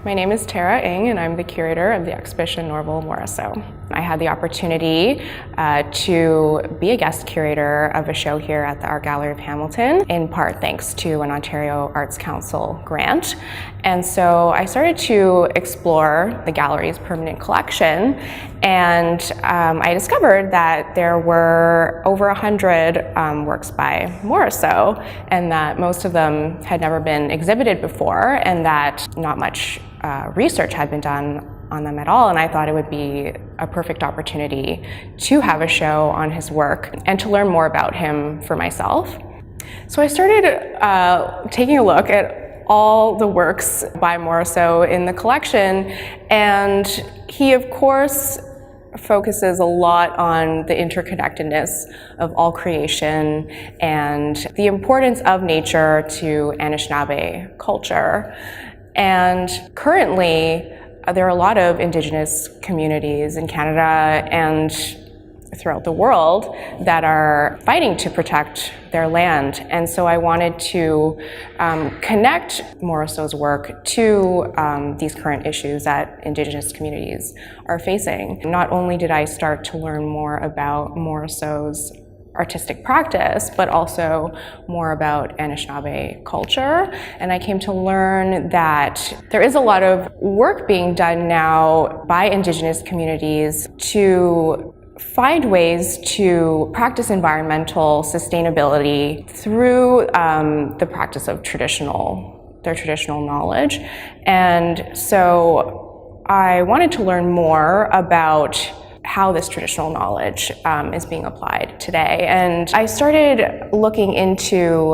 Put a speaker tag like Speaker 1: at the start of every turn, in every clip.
Speaker 1: My name is Tara Ng, and I'm the curator of the exhibition Norval Morrisseau. I had the opportunity to be a guest curator of a show here at the Art Gallery of Hamilton, in part thanks to an Ontario Arts Council grant. And so I started to explore the gallery's permanent collection, and I discovered that there were over 100 works by Morrisseau, and that most of them had never been exhibited before, and that not much research had been done on them at all, and I thought it would be a perfect opportunity to have a show on his work and to learn more about him for myself. So I started taking a look at all the works by Morrisseau in the collection, and he of course focuses a lot on the interconnectedness of all creation and the importance of nature to Anishinaabe culture. And currently, there are a lot of Indigenous communities in Canada and throughout the world that are fighting to protect their land. And so I wanted to connect Morrisseau's work to these current issues that Indigenous communities are facing. Not only did I start to learn more about Morrisseau's artistic practice, but also more about Anishinaabe culture. And I came to learn that there is a lot of work being done now by Indigenous communities to find ways to practice environmental sustainability through the practice of their traditional knowledge. And so I wanted to learn more about how this traditional knowledge is being applied today. And I started looking into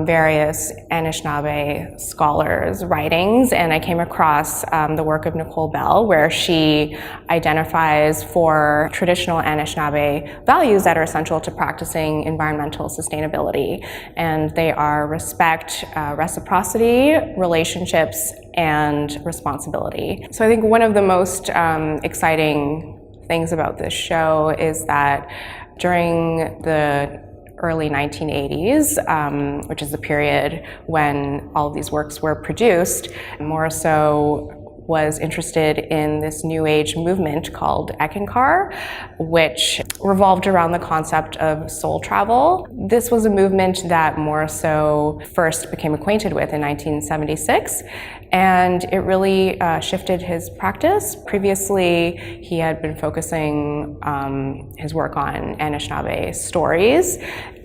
Speaker 1: various Anishinaabe scholars' writings, and I came across the work of Nicole Bell, where she identifies 4 traditional Anishinaabe values that are essential to practicing environmental sustainability. And they are respect, reciprocity, relationships, and responsibility. So I think one of the most exciting things about this show is that during the early 1980s, which is the period when all of these works were produced, Morrisseau was interested in this New Age movement called Eckankar, which revolved around the concept of soul travel. This was a movement that Morrisseau first became acquainted with in 1976, and it really shifted his practice. Previously, he had been focusing his work on Anishinaabe stories,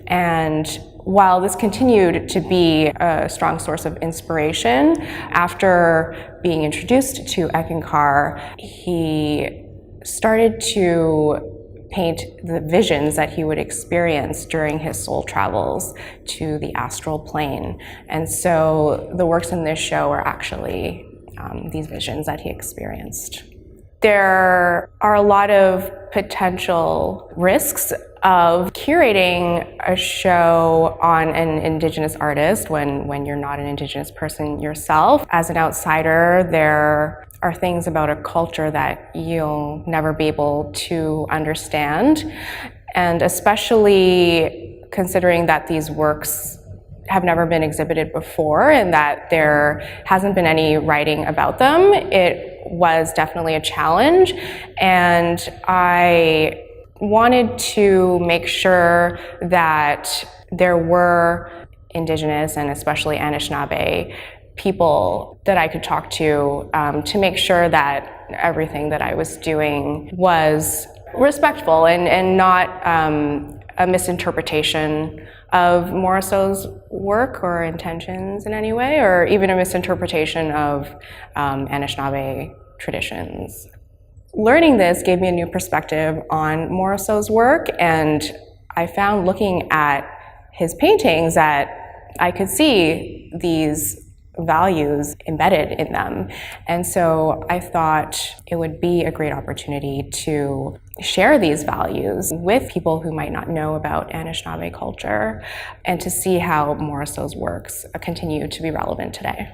Speaker 1: and while this continued to be a strong source of inspiration, after being introduced to Eckankar, he started to paint the visions that he would experience during his soul travels to the astral plane. And so the works in this show are actually these visions that he experienced. There are a lot of potential risks of curating a show on an Indigenous artist when you're not an Indigenous person yourself. As an outsider, there are things about a culture that you'll never be able to understand, and especially considering that these works have never been exhibited before and that there hasn't been any writing about them, it was definitely a challenge. And I wanted to make sure that there were Indigenous and especially Anishinaabe people that I could talk to make sure that everything that I was doing was respectful and not a misinterpretation of Morrisseau's work or intentions in any way, or even a misinterpretation of Anishinaabe traditions. Learning this gave me a new perspective on Morrisseau's work, and I found looking at his paintings that I could see these values embedded in them. And so I thought it would be a great opportunity to share these values with people who might not know about Anishinaabe culture and to see how Morrisseau's works continue to be relevant today.